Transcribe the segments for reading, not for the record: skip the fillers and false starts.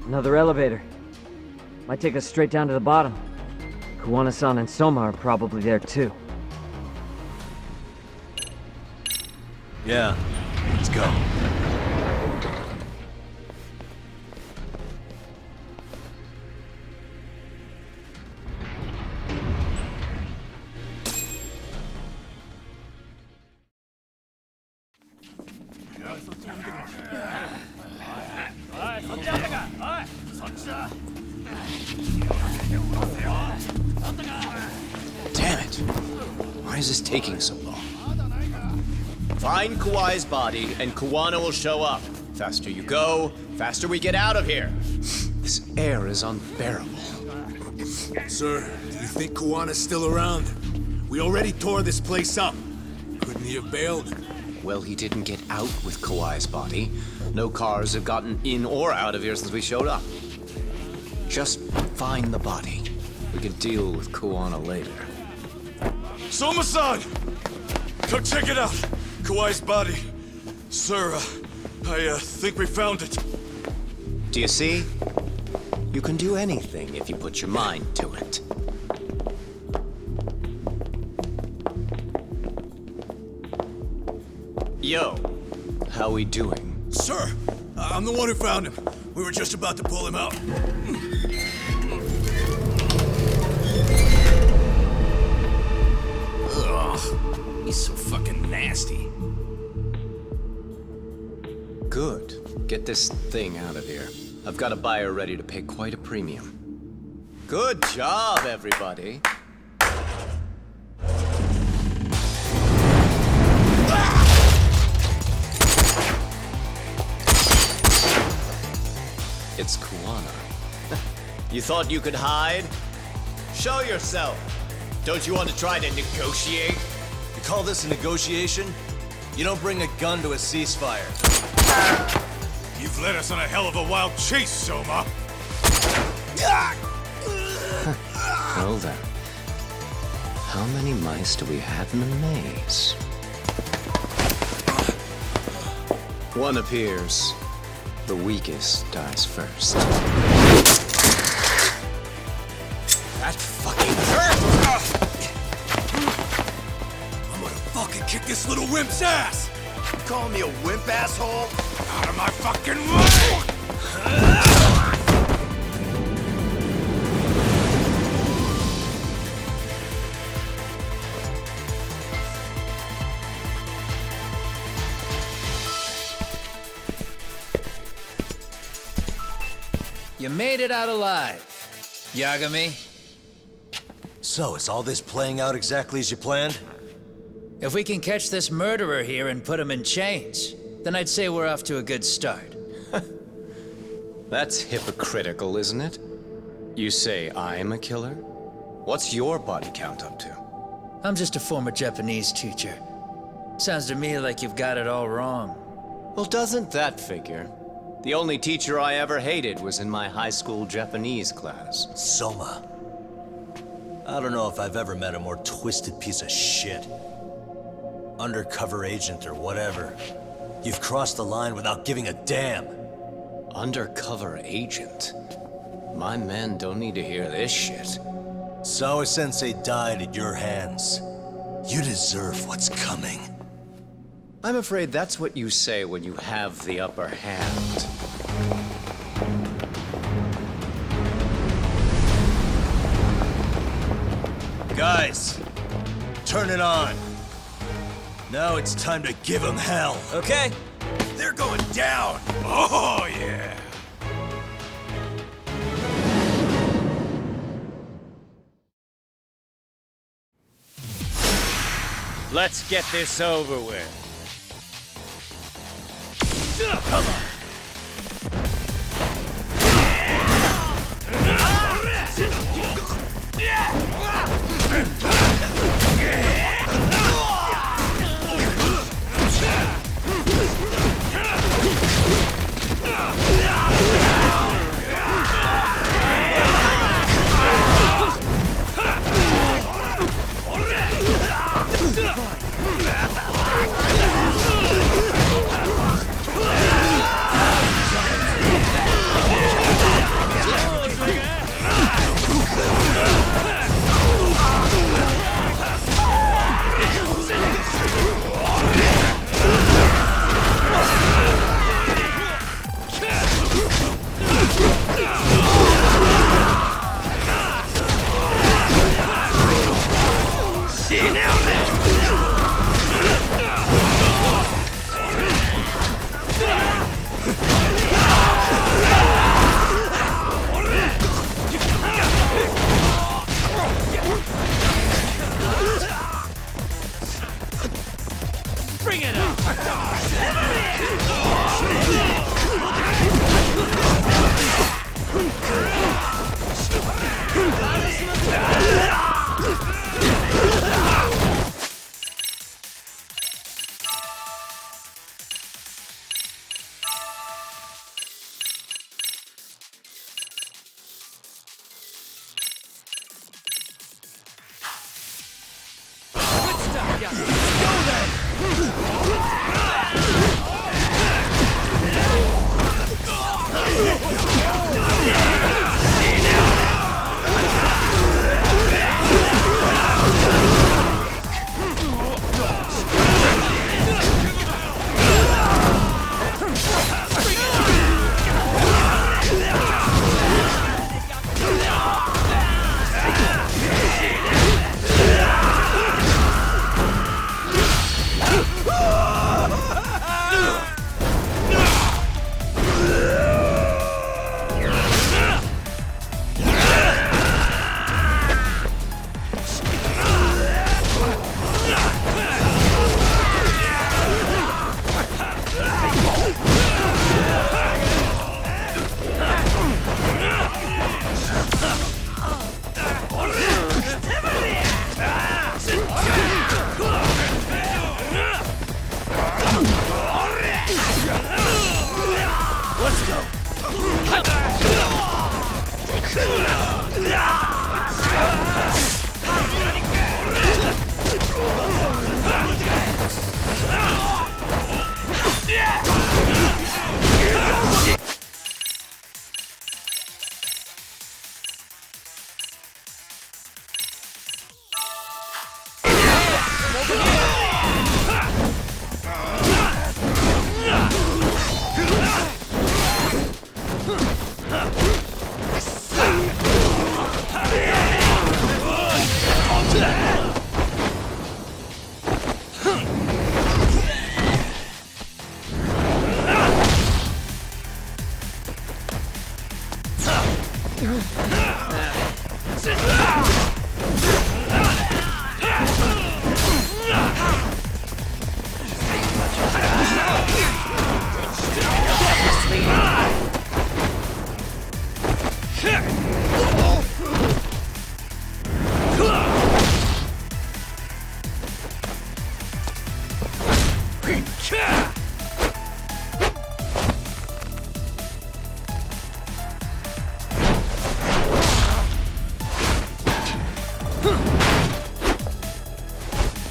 Another elevator. Might take us straight down to the bottom. Kuwana-san and Soma are probably there too. Yeah, let's go. Damn it! Why is this taking so long? Find Kawai's body, and Kuwana will show up. Faster you go, faster we get out of here. This air is unbearable. Sir, do you think Kuwana's still around? We already tore this place up. Couldn't he have bailed? Well, he didn't get out with Kawai's body. No cars have gotten in or out of here since we showed up. Just find the body. We can deal with Kuwana later. Soma-san! Come check it out! Kawai's body. Sir, I think we found it. Do you see? You can do anything if you put your mind to it. Yo, how we doing? Sir, I'm the one who found him. We were just about to pull him out. Ugh, he's so fucking nasty. Good. Get this thing out of here. I've got a buyer ready to pay quite a premium. Good job, everybody. It's Kuwana. You thought you could hide? Show yourself. Don't you want to try to negotiate? You call this a negotiation? You don't bring a gun to a ceasefire. You've led us on a hell of a wild chase, Soma. Well then. How many mice do we have in the maze? One appears. The weakest dies first. That fucking hurt! I'm gonna fucking kick this little wimp's ass! You calling me a wimp, asshole? Out of my fucking way! You made it out alive, Yagami. So, is all this playing out exactly as you planned? If we can catch this murderer here and put him in chains, then I'd say we're off to a good start. That's hypocritical, isn't it? You say I'm a killer? What's your body count up to? I'm just a former Japanese teacher. Sounds to me like you've got it all wrong. Well, doesn't that figure? The only teacher I ever hated was in my high school Japanese class. Soma. I don't know if I've ever met a more twisted piece of shit. Undercover agent or whatever. You've crossed the line without giving a damn. Undercover agent? My men don't need to hear this shit. Sawa-sensei died at your hands. You deserve what's coming. I'm afraid that's what you say when you have the upper hand. Guys, turn it on. Now it's time to give them hell. Okay, they're going down! Oh, yeah! Let's get this over with. Come on!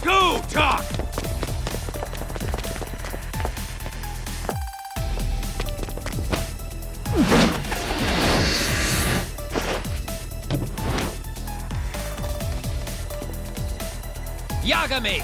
Go, Doc! Yagami!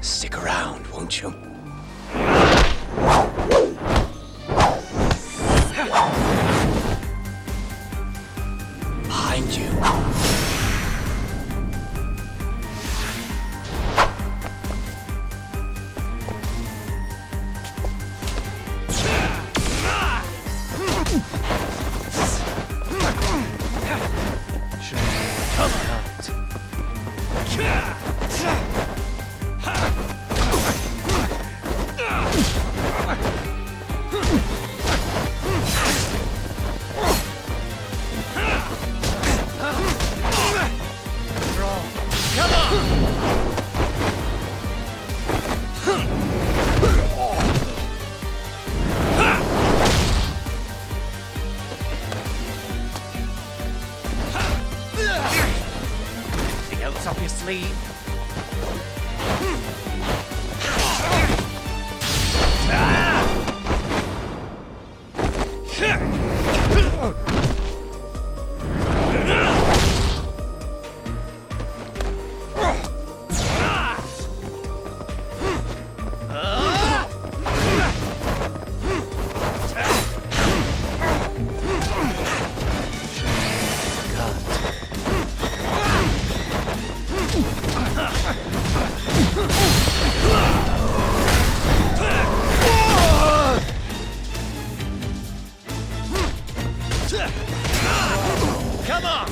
Stick around, won't you? Behind you. body. Come on!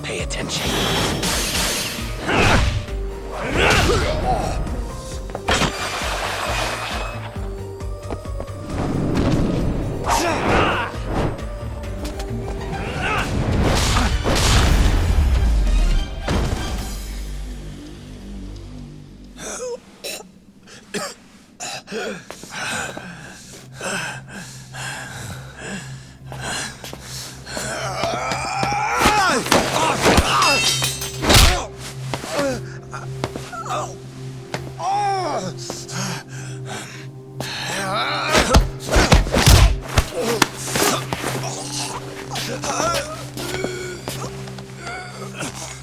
Pay attention.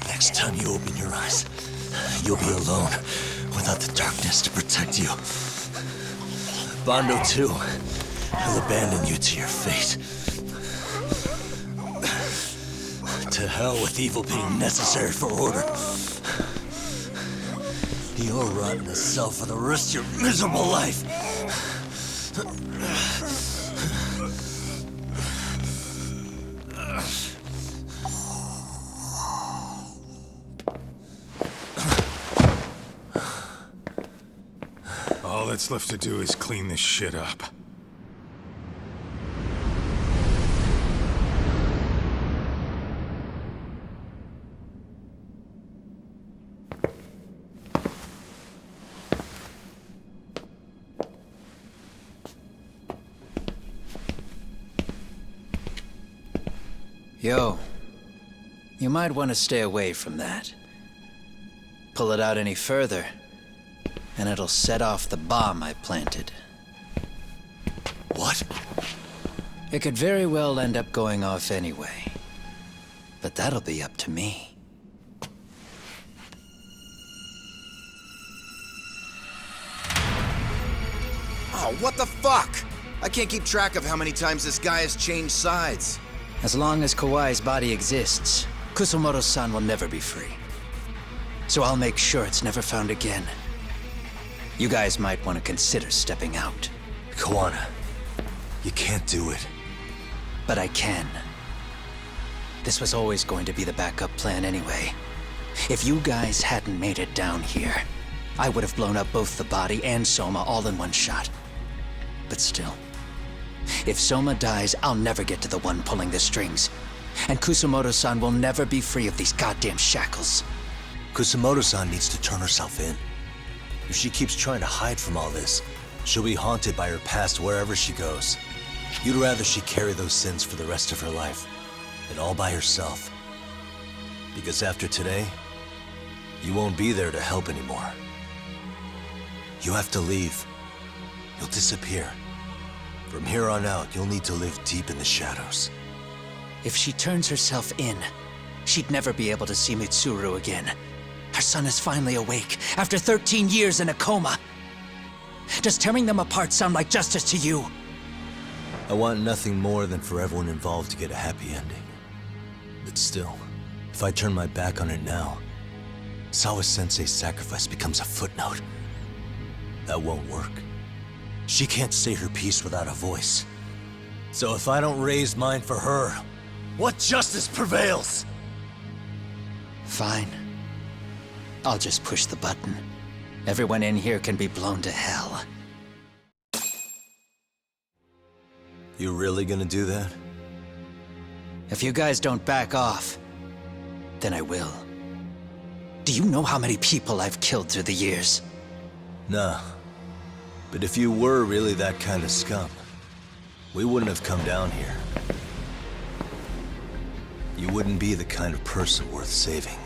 Next time you open your eyes, you'll be alone, without the darkness to protect you. Bondo, too. He'll abandon you to your fate. To hell with evil being necessary for order. You'll rot in a cell for the rest of your miserable life. All that's left to do is clean this shit up. Yo, you might want to stay away from that. Pull it out any further, and it'll set off the bomb I planted. What? It could very well end up going off anyway. But that'll be up to me. Oh, what the fuck? I can't keep track of how many times this guy has changed sides. As long as Kawai's body exists, Kusumoto-san will never be free. So I'll make sure it's never found again. You guys might want to consider stepping out. Kawana, you can't do it. But I can. This was always going to be the backup plan anyway. If you guys hadn't made it down here, I would have blown up both the body and Soma all in one shot. But still, if Soma dies, I'll never get to the one pulling the strings. And Kusumoto-san will never be free of these goddamn shackles. Kusumoto-san needs to turn herself in. If she keeps trying to hide from all this, she'll be haunted by her past wherever she goes. You'd rather she carry those sins for the rest of her life, and all by herself. Because after today, you won't be there to help anymore. You have to leave. You'll disappear. From here on out, you'll need to live deep in the shadows. If she turns herself in, she'd never be able to see Mitsuru again. Her son is finally awake, after 13 years in a coma. Does tearing them apart sound like justice to you? I want nothing more than for everyone involved to get a happy ending. But still, if I turn my back on it now, Sawa-sensei's sacrifice becomes a footnote. That won't work. She can't say her piece without a voice. So if I don't raise mine for her, what justice prevails? Fine. I'll just push the button. Everyone in here can be blown to hell. You really gonna do that? If you guys don't back off, then I will. Do you know how many people I've killed through the years? Nah. But if you were really that kind of scum, we wouldn't have come down here. You wouldn't be the kind of person worth saving.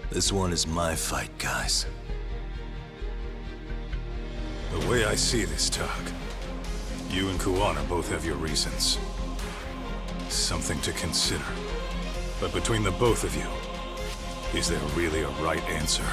This one is my fight, guys. The way I see this, Tug, you and Kuwana both have your reasons. Something to consider. But between the both of you, is there really a right answer?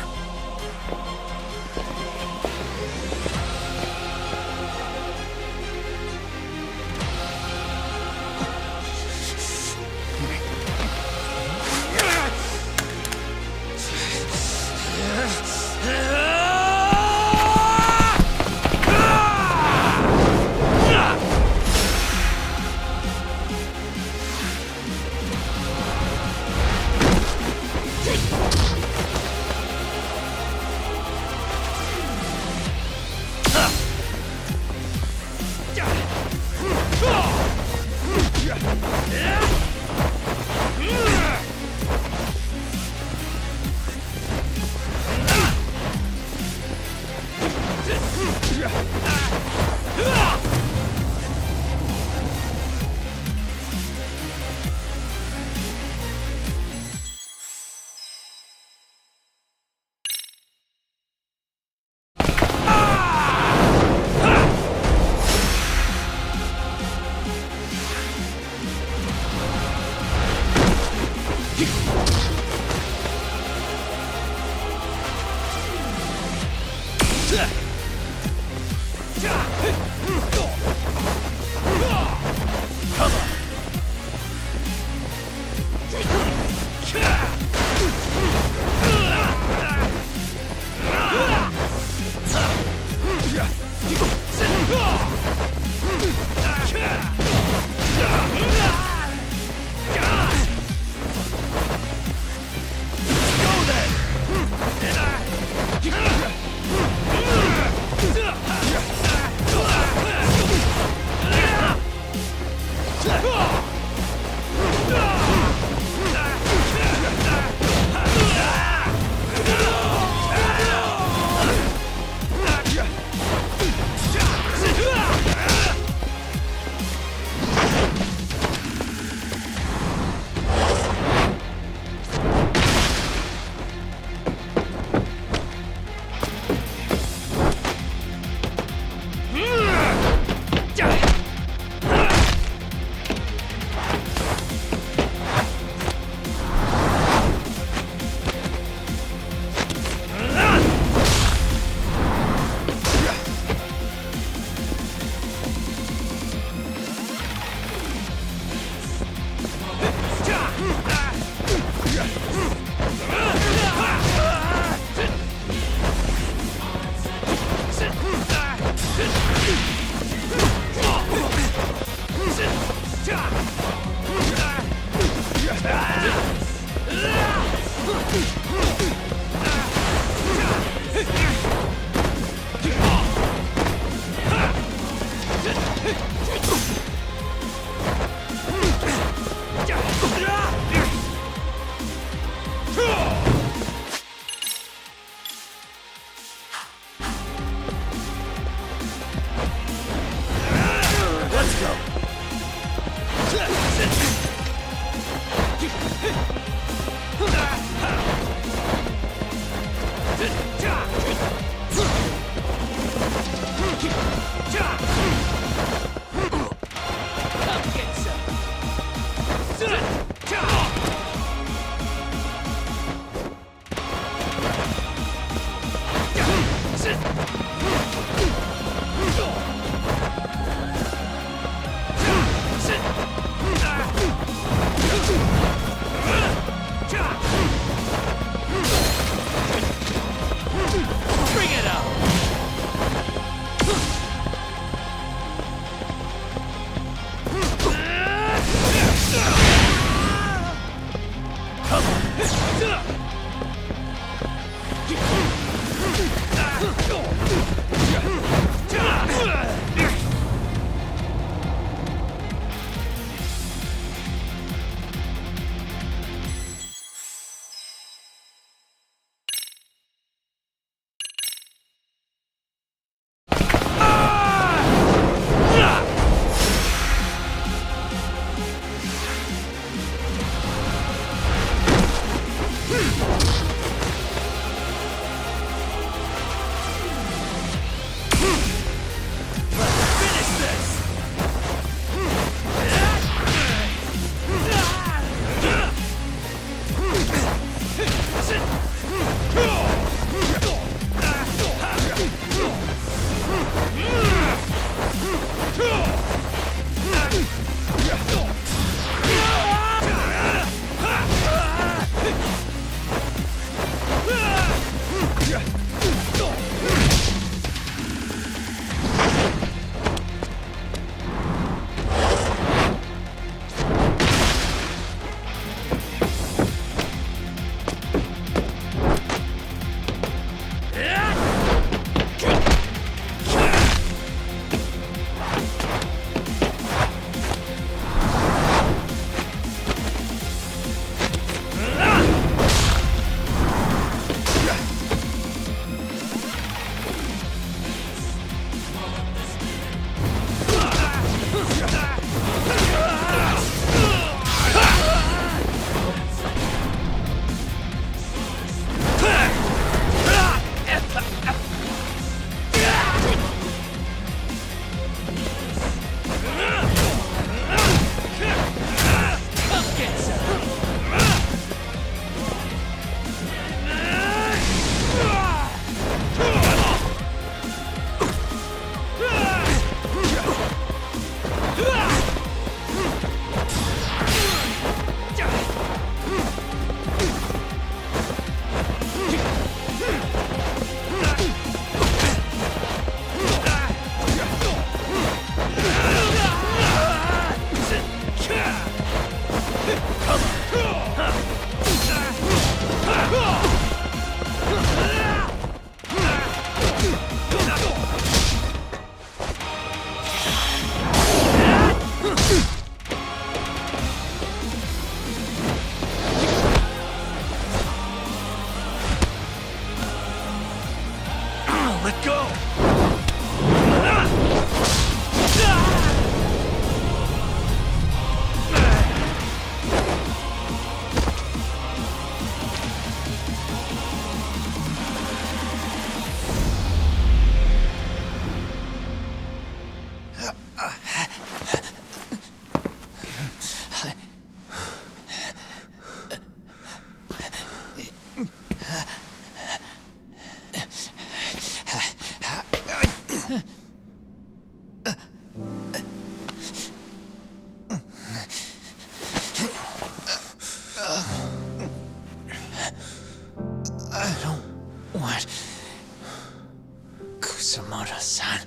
Kusumoto-san.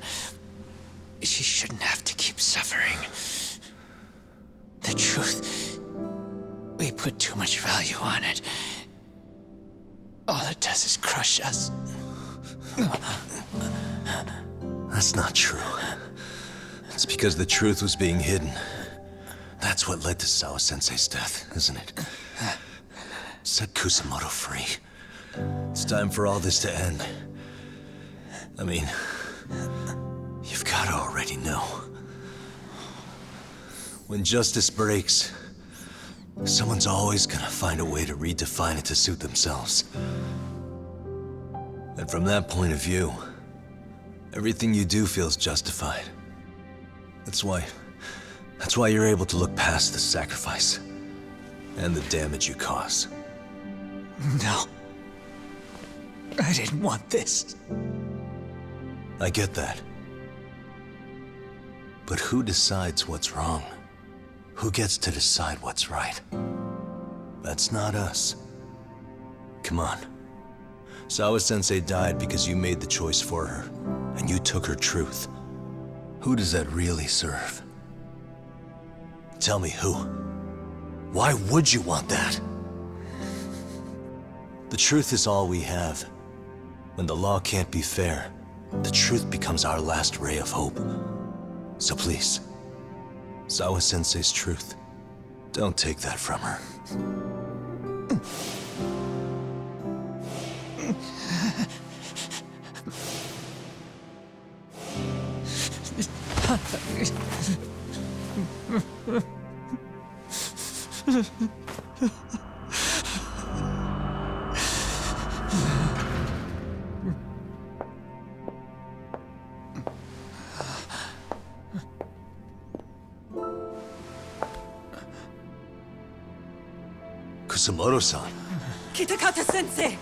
She shouldn't have to keep suffering. The truth, we put too much value on it. All it does is crush us. That's not true. It's because the truth was being hidden. That's what led to Sawa-sensei's death, isn't it? Set Kusumoto free. It's time for all this to end. I mean, you've gotta already know. When justice breaks, someone's always gonna find a way to redefine it to suit themselves. And from that point of view, everything you do feels justified. That's why you're able to look past the sacrifice and the damage you cause. No. I didn't want this. I get that. But who decides what's wrong? Who gets to decide what's right? That's not us. Come on. Sawa-sensei died because you made the choice for her, and you took her truth. Who does that really serve? Tell me who. Why would you want that? The truth is all we have. When the law can't be fair, the truth becomes our last ray of hope. So please, Sawa-sensei's truth, don't take that from her. Kusumoto-san. Kitakata-sensei!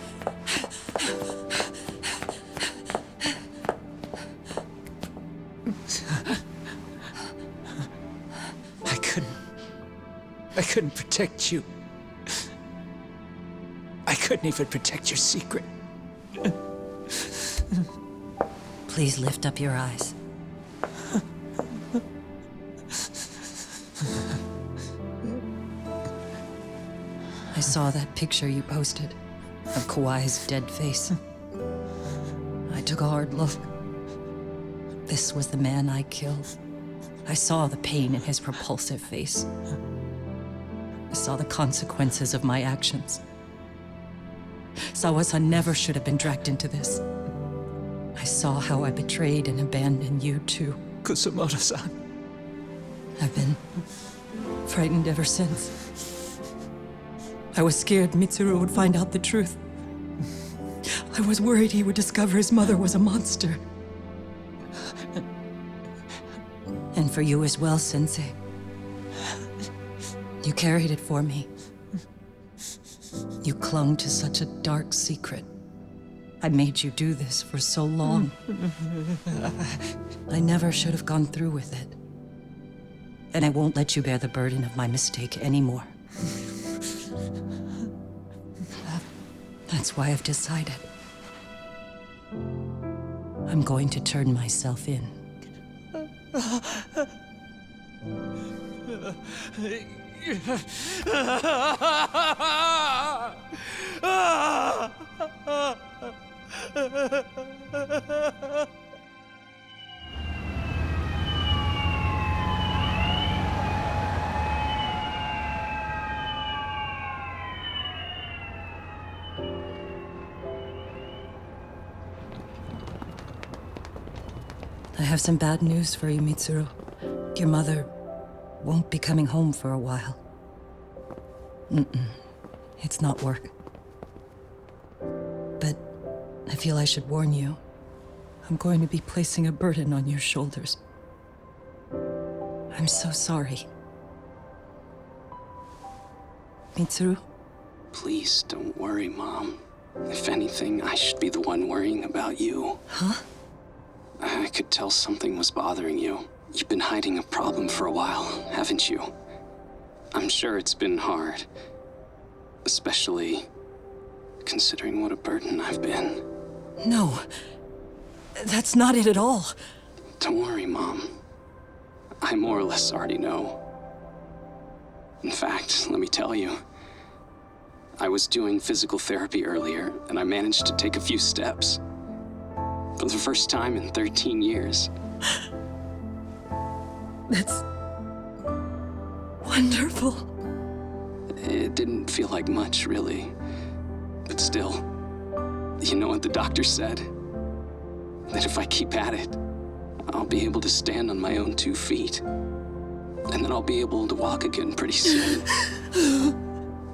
I couldn't protect you. I couldn't even protect your secret. Please lift up your eyes. I saw that picture you posted of Kawai's dead face. I took a hard look. This was the man I killed. I saw the pain in his repulsive face. I saw the consequences of my actions. Sawa-san never should have been dragged into this. I saw how I betrayed and abandoned you too. Kusumoto-san. I've been frightened ever since. I was scared Mitsuru would find out the truth. I was worried he would discover his mother was a monster. And for you as well, Sensei. You carried it for me. You clung to such a dark secret. I made you do this for so long. I never should have gone through with it. And I won't let you bear the burden of my mistake anymore. That's why I've decided. I'm going to turn myself in. I have some bad news for you, Mitsuru. Your mother won't be coming home for a while. It's not work. But I feel I should warn you. I'm going to be placing a burden on your shoulders. I'm so sorry. Mitsuru? Please don't worry, Mom. If anything, I should be the one worrying about you. Huh? I could tell something was bothering you. You've been hiding a problem for a while, haven't you? I'm sure it's been hard. Especially considering what a burden I've been. No. That's not it at all. Don't worry, Mom. I more or less already know. In fact, let me tell you. I was doing physical therapy earlier, and I managed to take a few steps. For the first time in 13 years. That's wonderful. It didn't feel like much, really. But still, you know what the doctor said? That if I keep at it, I'll be able to stand on my own 2 feet. And then I'll be able to walk again pretty soon.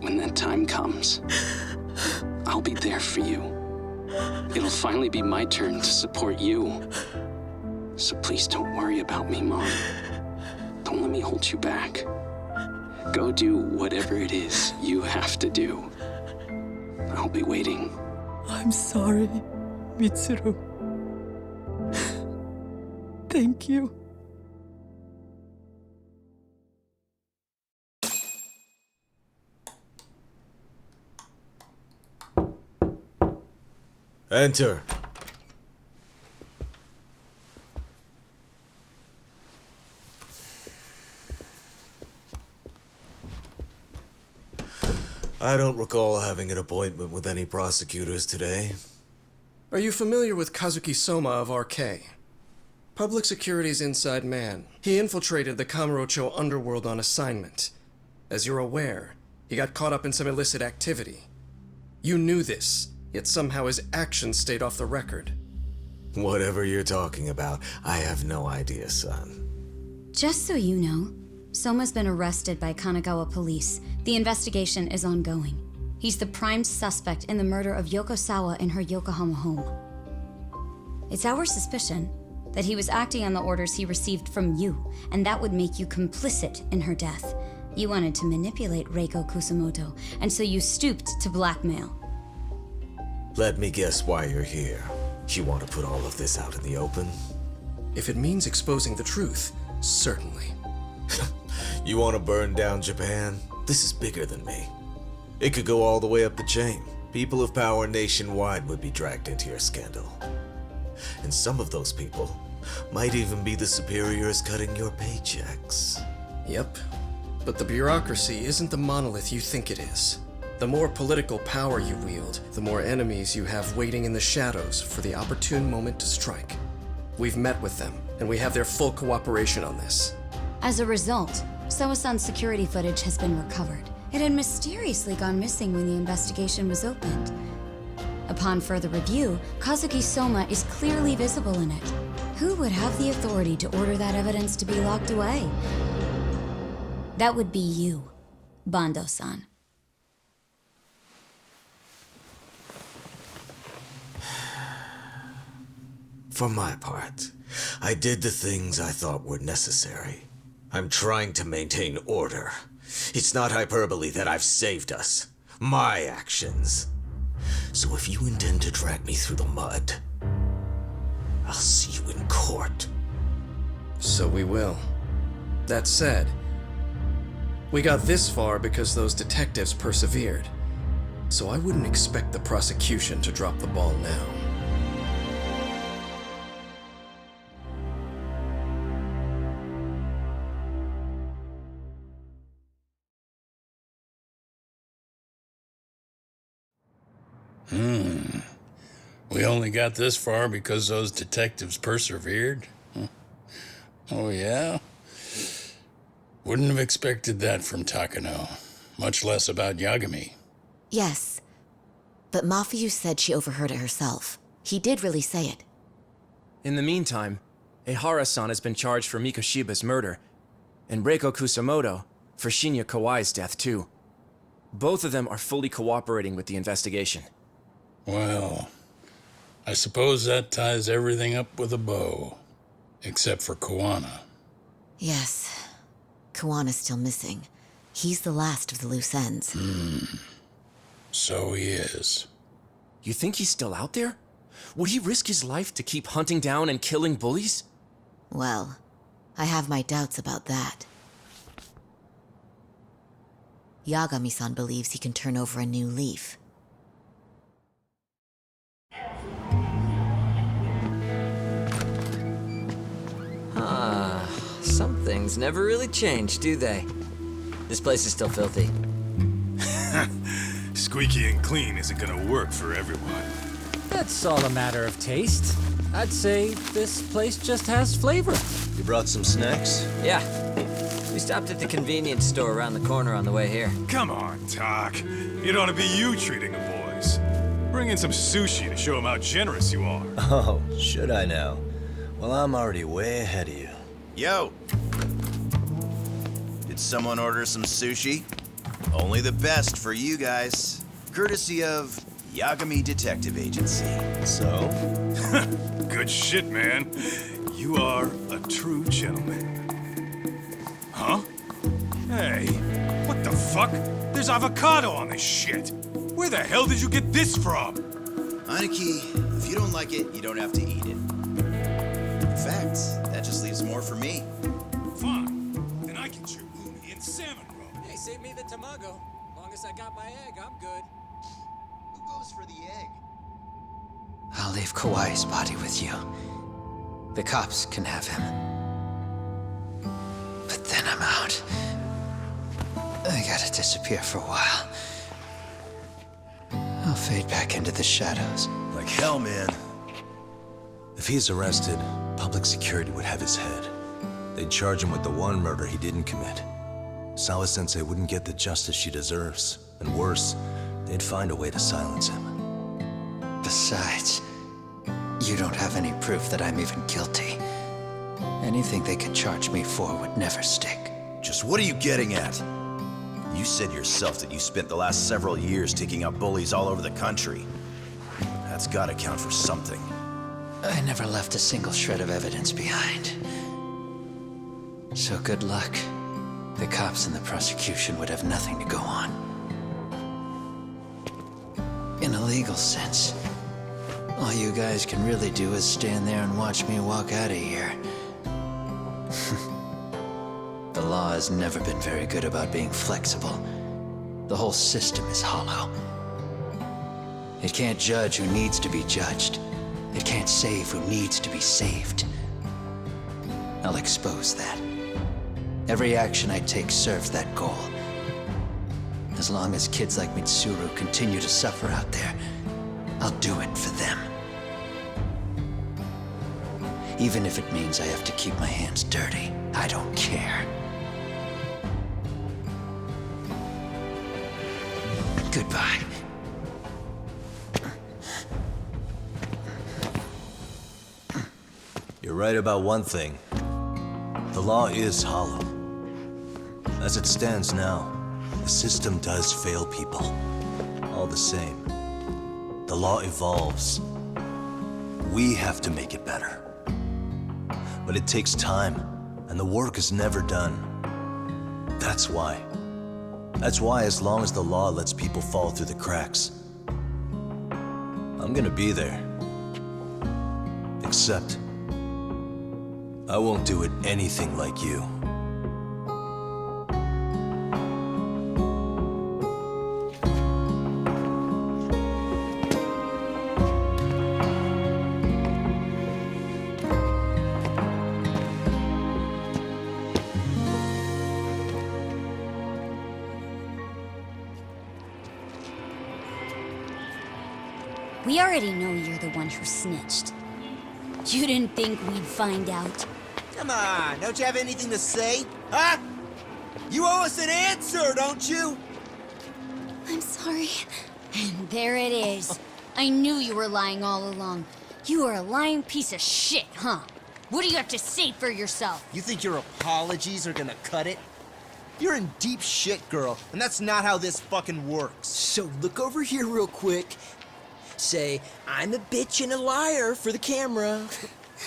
When that time comes, I'll be there for you. it'll finally be my turn to support you. So please don't worry about me, Mom. Don't let me hold you back. Go do whatever it is you have to do. I'll be waiting. I'm sorry, Mitsuru. Thank you. Enter. I don't recall having an appointment with any prosecutors today. Are you familiar with Kazuki Soma of RK? Public Security's inside man. He infiltrated the Kamurocho underworld on assignment. As you're aware, he got caught up in some illicit activity. You knew this, yet somehow his actions stayed off the record. Whatever you're talking about, I have no idea, son. Just so you know, Soma's been arrested by Kanagawa police. The investigation is ongoing. He's the prime suspect in the murder of Yoko Sawa in her Yokohama home. It's our suspicion that he was acting on the orders he received from you, and that would make you complicit in her death. You wanted to manipulate Reiko Kusamoto, and so you stooped to blackmail. Let me guess why you're here. You want to put all of this out in the open? If it means exposing the truth, certainly. You want to burn down Japan? This is bigger than me. It could go all the way up the chain. People of power nationwide would be dragged into your scandal. And some of those people might even be the superiors cutting your paychecks. Yep. But the bureaucracy isn't the monolith you think it is. The more political power you wield, the more enemies you have waiting in the shadows for the opportune moment to strike. We've met with them, and we have their full cooperation on this. As a result, Soa-san's security footage has been recovered. It had mysteriously gone missing when the investigation was opened. Upon further review, Kazuki Soma is clearly visible in it. Who would have the authority to order that evidence to be locked away? That would be you, Bando-san. For my part, I did the things I thought were necessary. I'm trying to maintain order. It's not hyperbole that I've saved us. My actions. So if you intend to drag me through the mud, I'll see you in court. So we will. That said, we got this far because those detectives persevered. So I wouldn't expect the prosecution to drop the ball now. We only got this far because those detectives persevered? Huh. Oh, yeah? Wouldn't have expected that from Takano, much less about Yagami. Yes, but Mafuyu said she overheard it herself. He did really say it. In the meantime, Ehara-san has been charged for Mikoshiba's murder, and Reiko Kusamoto for Shinya Kawai's death, too. Both of them are fully cooperating with the investigation. Well, I suppose that ties everything up with a bow. Except for Kuwana. Yes. Kuwana's still missing. He's the last of the loose ends. So he is. You think he's still out there? Would he risk his life to keep hunting down and killing bullies? Well, I have my doubts about that. Yagami-san believes he can turn over a new leaf. Some things never really change, do they? This place is still filthy. Squeaky and clean isn't gonna work for everyone. That's all a matter of taste. I'd say this place just has flavor. You brought some snacks? Yeah. We stopped at the convenience store around the corner on the way here. Come on, Talk. It ought to be you treating the boys. Bring in some sushi to show them how generous you are. Oh, should I now? Well, I'm already way ahead of you. Yo! Did someone order some sushi? Only the best for you guys. Courtesy of Yagami Detective Agency. So? Good shit, man. You are a true gentleman. Huh? Hey, what the fuck? There's avocado on this shit. Where the hell did you get this from? Aniki, if you don't like it, you don't have to eat it. In fact, that just leaves more for me. Fine. Then I can chew uni and salmon roe. Hey, save me the tamago. Long as I got my egg, I'm good. Who goes for the egg? I'll leave Kawai's body with you. The cops can have him. But then I'm out. I gotta disappear for a while. I'll fade back into the shadows. Like hell, man. If he's arrested, public security would have his head. They'd charge him with the one murder he didn't commit. Sawa-sensei wouldn't get the justice she deserves. And worse, they'd find a way to silence him. Besides, you don't have any proof that I'm even guilty. Anything they could charge me for would never stick. Just what are you getting at? You said yourself that you spent the last several years taking out bullies all over the country. That's gotta count for something. I never left a single shred of evidence behind. So good luck. The cops and the prosecution would have nothing to go on. In a legal sense, all you guys can really do is stand there and watch me walk out of here. The law has never been very good about being flexible. The whole system is hollow. It can't judge who needs to be judged. It can't save who needs to be saved. I'll expose that. Every action I take serves that goal. As long as kids like Mitsuru continue to suffer out there, I'll do it for them. Even if it means I have to keep my hands dirty, I don't care. Goodbye. You're right about one thing. The law is hollow. As it stands now, the system does fail people. All the same, the law evolves. We have to make it better. But it takes time, and the work is never done. That's why, as long as the law lets people fall through the cracks, I'm gonna be there. Except, I won't do it anything like you. We already know you're the one who snitched. You didn't think we'd find out? Come on, don't you have anything to say? Huh? You owe us an answer, don't you? I'm sorry. And there it is. I knew you were lying all along. You are a lying piece of shit, huh? What do you have to say for yourself? You think your apologies are gonna cut it? You're in deep shit, girl, and that's not how this fucking works. So look over here real quick. Say, I'm a bitch and a liar for the camera.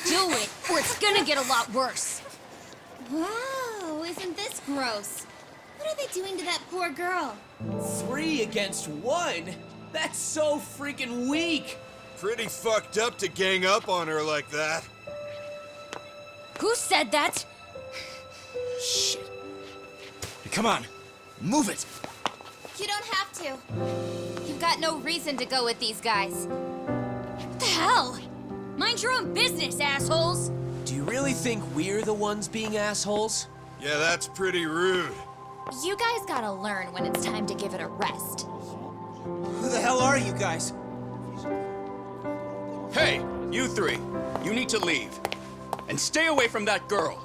Do it, or it's gonna get a lot worse. Wow, isn't this gross? What are they doing to that poor girl? 3 against 1? That's so freaking weak! Pretty fucked up to gang up on her like that. Who said that? Shit. Hey, come on, move it. You don't have to. You've got no reason to go with these guys. What the hell? Mind your own business, assholes! Do you really think we're the ones being assholes? Yeah, that's pretty rude. You guys gotta learn when it's time to give it a rest. Who the hell are you guys? Hey, you 3. You need to leave. And stay away from that girl.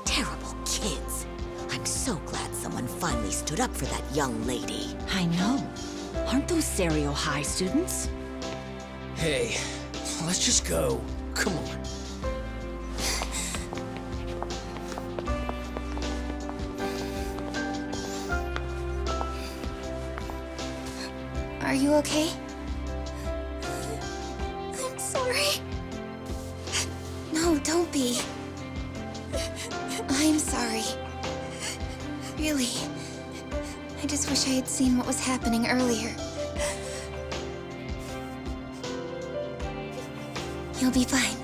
Terrible kids. I'm so glad someone finally stood up for that young lady. I know. Aren't those Serio High students? Hey, let's just go. Come on. you okay? I'm sorry. No, don't be. I'm sorry. Really. I just wish I had seen what was happening earlier. You'll be fine.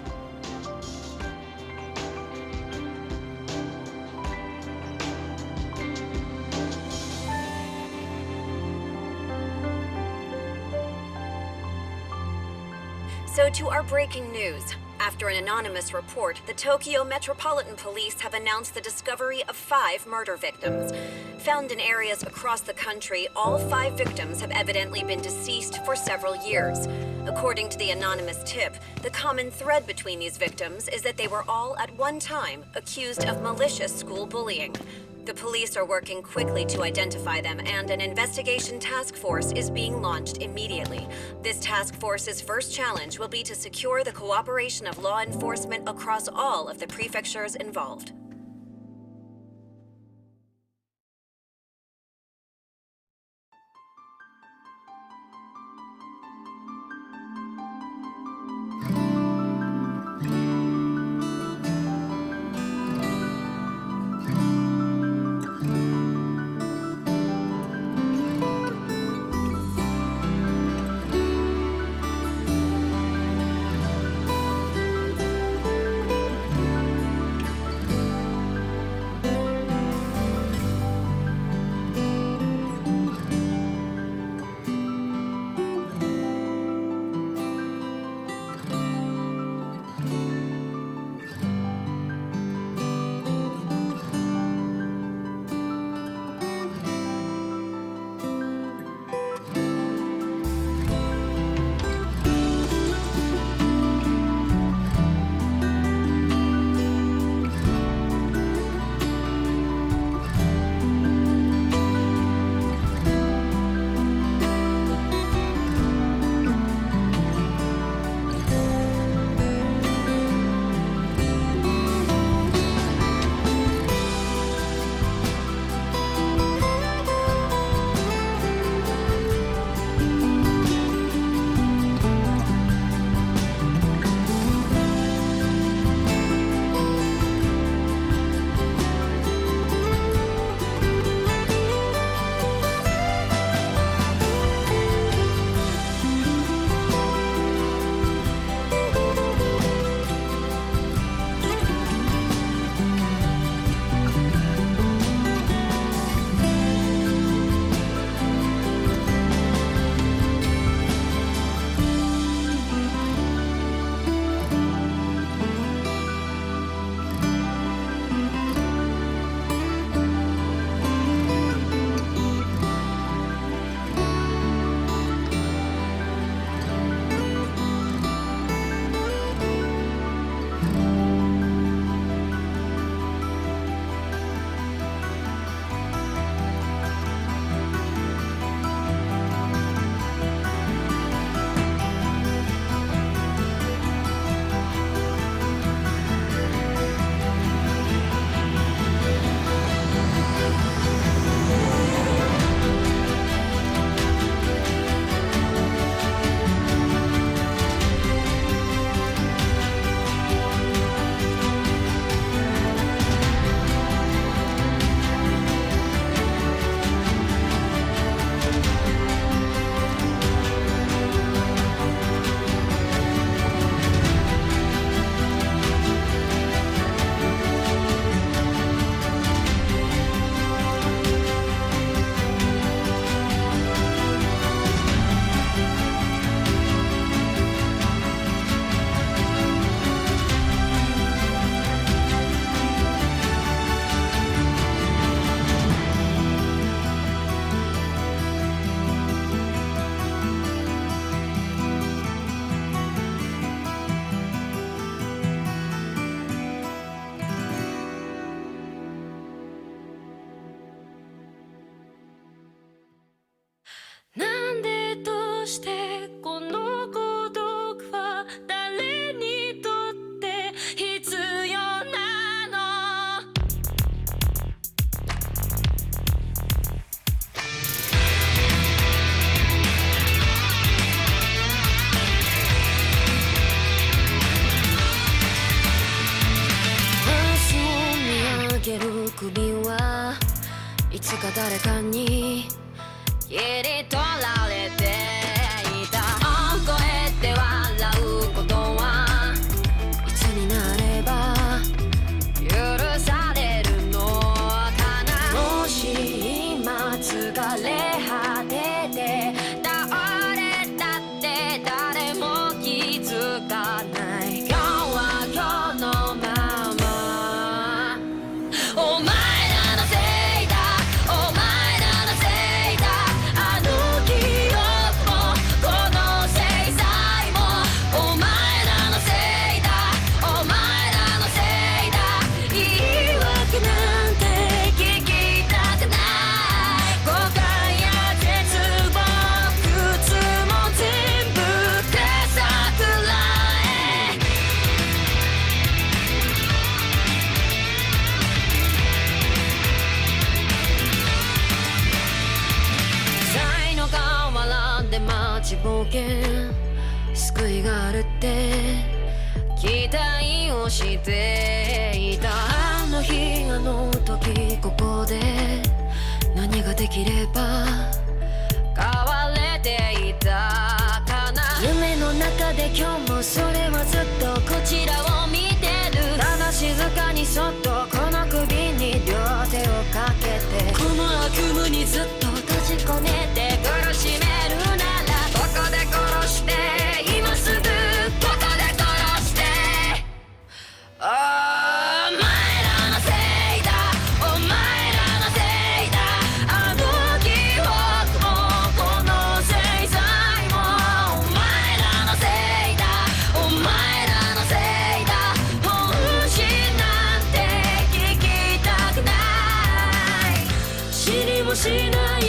So to our breaking news. After an anonymous report, the Tokyo Metropolitan Police have announced the discovery of 5 murder victims. Found in areas across the country, all 5 victims have evidently been deceased for several years. According to the anonymous tip, the common thread between these victims is that they were all at one time accused of malicious school bullying. The police are working quickly to identify them, and an investigation task force is being launched immediately. This task force's first challenge will be to secure the cooperation of law enforcement across all of the prefectures involved. なるって期待をしていた。あの日あの時ここで何ができれば変われていたかな。夢の中で今日もそれはずっとこちらを見てる。ただ静かにそっとこの首に両手をかけて、この悪夢にずっと閉じ込めて苦しめるならここで殺して、今すぐここで殺して。お前らのせいだ、お前らのせいだ。あの記憶もこの制裁もお前らのせいだ、お前らのせいだ。本心なんて聞きたくない。知りもしない